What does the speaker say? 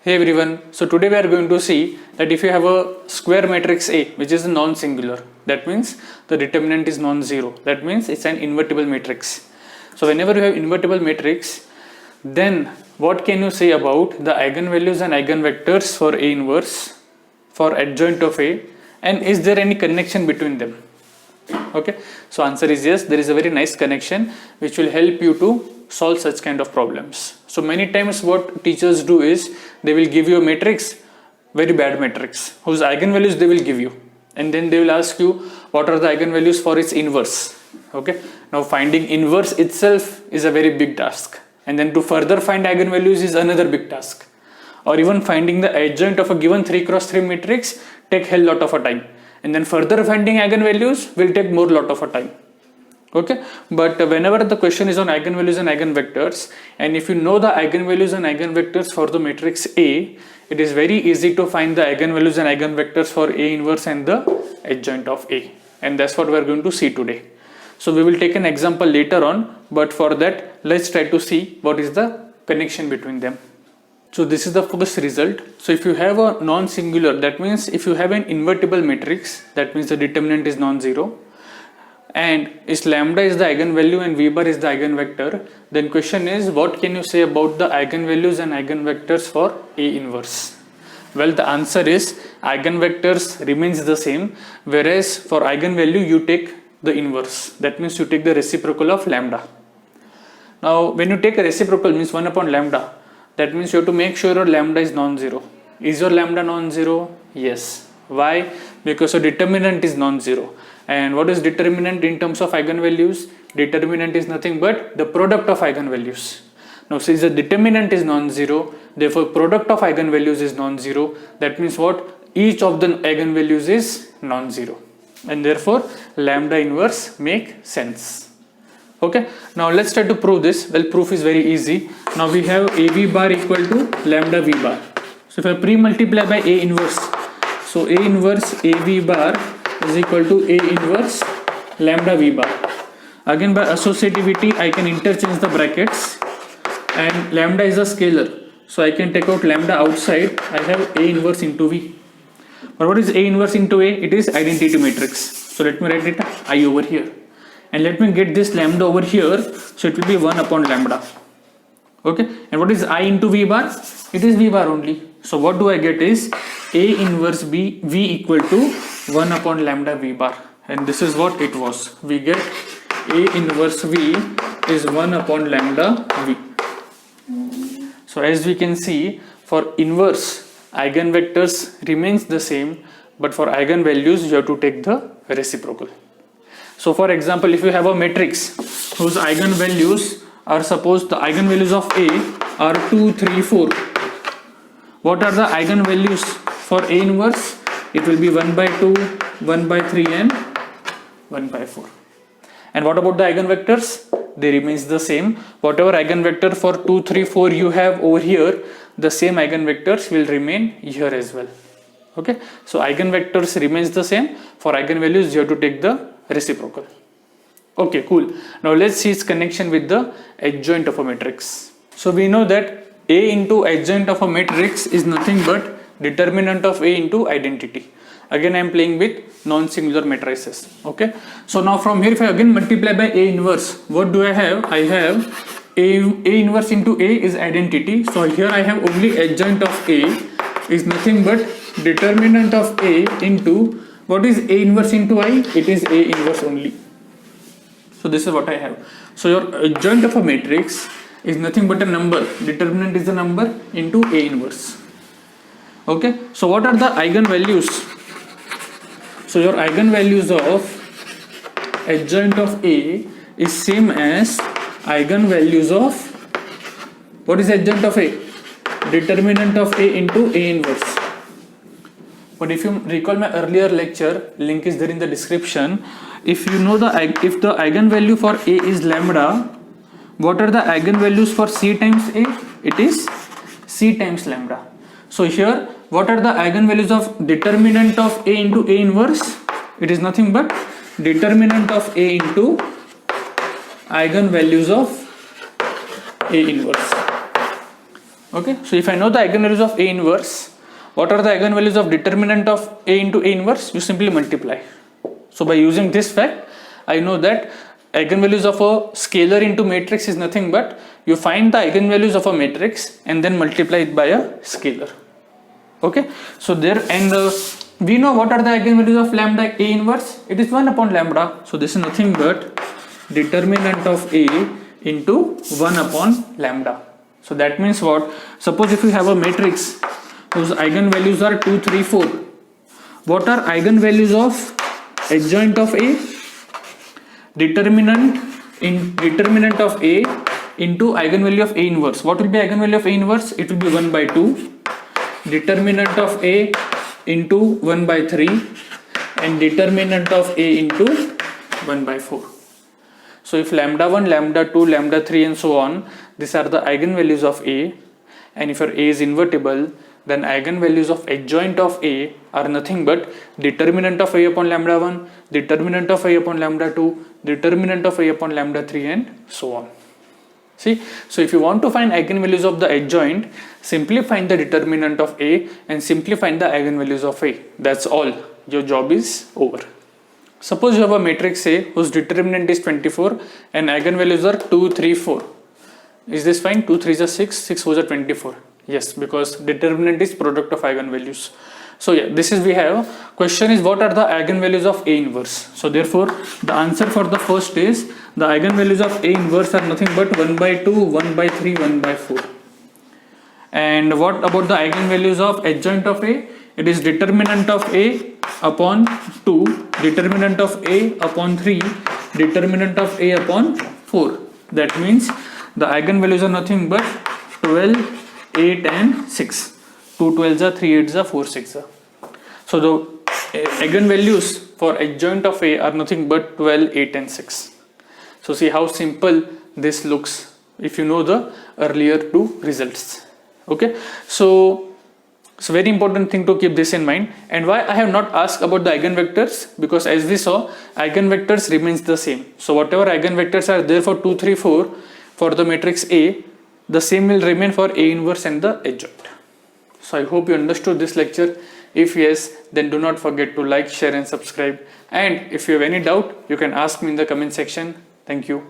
Hey everyone, so today we are going to see that if you have a square matrix A which is non-singular, that means the determinant is non-zero, that means it's an invertible matrix. So whenever you have invertible matrix, then what can you say about the eigenvalues and eigenvectors for A inverse, for adjoint of A, and is there any connection between them? Okay, so answer is yes, there is a very nice connection which will help you to solve such kind of problems. So many times what teachers do is they will give you a matrix, very bad matrix, whose eigenvalues they will give you, and then they will ask you what are the eigenvalues for its inverse. Okay, now finding inverse itself is a very big task, and then to further find eigenvalues is another big task, or even finding the adjoint of a given 3x3 matrix take hell lot of a time, and then further finding eigenvalues will take more lot of a time. Okay, but whenever the question is on eigenvalues and eigenvectors, and if you know the eigenvalues and eigenvectors for the matrix A, it is very easy to find the eigenvalues and eigenvectors for A inverse and the adjoint of A, and that's what we are going to see today. So we will take an example later on, but for that let's try to see what is the connection between them. So this is the first result. So if you have a non-singular, that means if you have an invertible matrix, that means the determinant is non-zero, and if lambda is the eigenvalue and v bar is the eigenvector, then question is what can you say about the eigenvalues and eigenvectors for A inverse? Well, the answer is eigenvectors remains the same, whereas for eigenvalue you take the inverse, that means you take the reciprocal of lambda. Now when you take a reciprocal, means 1 upon lambda, that means you have to make sure your lambda is non-zero. Is your lambda non-zero? Yes. Why? Because your determinant is non-zero. And what is determinant in terms of eigenvalues? Determinant is nothing but the product of eigenvalues. Now since the determinant is non-zero, therefore product of eigenvalues is non-zero. That means what? Each of the eigenvalues is non-zero, and therefore lambda inverse make sense. Okay, now let's try to prove this. Well, proof is very easy. Now we have AV bar equal to lambda V bar. So if I pre-multiply by A inverse, so A inverse AV bar is equal to A inverse lambda V bar. Again by associativity I can interchange the brackets, and lambda is a scalar, so I can take out lambda outside. I have A inverse into V. But what is A inverse into A? It is identity matrix. So let me write it I over here, and let me get this lambda over here, so it will be 1 upon lambda. Okay, and what is I into V bar? It is V bar only. So what do I get is A inverse V equal to 1 upon lambda V bar, and this is what it was. We get A inverse V is 1 upon lambda V. So as we can see, for inverse eigenvectors remains the same, but for eigenvalues you have to take the reciprocal. So for example, if you have a matrix whose eigenvalues are, suppose the eigenvalues of A are 2, 3, 4. What are the eigenvalues for A inverse? It will be 1 by 2, 1 by 3 and 1 by 4. And what about the eigenvectors? They remains the same. Whatever eigenvector for 2, 3, 4 you have over here, the same eigenvectors will remain here as well. Okay, so eigenvectors remains the same. For eigenvalues you have to take the reciprocal. Okay, cool. Now let's see its connection with the adjoint of a matrix. So we know that A into adjoint of a matrix is nothing but determinant of A into identity. Again I am playing with non-singular matrices. Okay, so now from here if I again multiply by A inverse, what do I have? I have A inverse into A is identity. So here I have only adjoint of A is nothing but determinant of A into, what is A inverse into I? It is A inverse only. So this is what I have. So your adjoint of a matrix is nothing but a number. Determinant is a number into A inverse. Okay, so what are the eigenvalues? So your eigenvalues of adjoint of A is same as eigenvalues of, what is adjoint of A? Determinant of A into A inverse. But if you recall my earlier lecture, link is there in the description. If you know if the eigenvalue for A is lambda, what are the eigenvalues for C times A? It is C times lambda. So here, what are the eigenvalues of determinant of A into A inverse? It is nothing but determinant of A into eigenvalues of A inverse. Okay, so if I know the eigenvalues of A inverse, what are the eigenvalues of determinant of A into A inverse? You simply multiply. So by using this fact, I know that eigenvalues of a scalar into matrix is nothing but you find the eigenvalues of a matrix and then multiply it by a scalar. Okay, so there, and we know what are the eigenvalues of lambda A inverse. It is 1 upon lambda. So this is nothing but determinant of A into 1 upon lambda. So that means what? Suppose if you have a matrix whose eigenvalues are 2, 3, 4. What are eigenvalues of adjoint of A? Determinant of A into eigenvalue of A inverse. What will be eigenvalue of A inverse? It will be 1 by 2. Determinant of A into 1 by 3 and determinant of A into 1 by 4. So if lambda 1, lambda 2, lambda 3 and so on, these are the eigenvalues of A, and if your A is invertible, then eigenvalues of adjoint of A are nothing but determinant of A upon lambda 1, determinant of A upon lambda 2, determinant of A upon lambda 3 and so on. See, so if you want to find eigenvalues of the adjoint, simply find the determinant of A and simply find the eigenvalues of A. That's all. Your job is over. Suppose you have a matrix A whose determinant is 24 and eigenvalues are 2, 3, 4. Is this fine? 2 3s are 6, 6 4s are 24. Yes, because determinant is product of eigenvalues. So yeah, this is we have. Question is what are the eigenvalues of A inverse? So therefore, the answer for the first is the eigenvalues of A inverse are nothing but 1 by 2, 1 by 3, 1 by 4. And what about the eigenvalues of adjoint of A? It is determinant of A upon 2, determinant of A upon 3, determinant of A upon 4. That means the eigenvalues are nothing but 12, 8 and 6. 2 12s are, 3 8s are, 4 6s are. So the eigenvalues for adjoint of A are nothing but 12, 8 and 6. So see how simple this looks if you know the earlier two results. Okay, so it's a very important thing to keep this in mind. And why I have not asked about the eigenvectors, because as we saw, eigenvectors remains the same. So whatever eigenvectors are there for 2 3 4 for the matrix A, the same will remain for A inverse and the adjoint. So I hope you understood this lecture. If yes, then do not forget to like, share and subscribe. And if you have any doubt, you can ask me in the comment section. Thank you.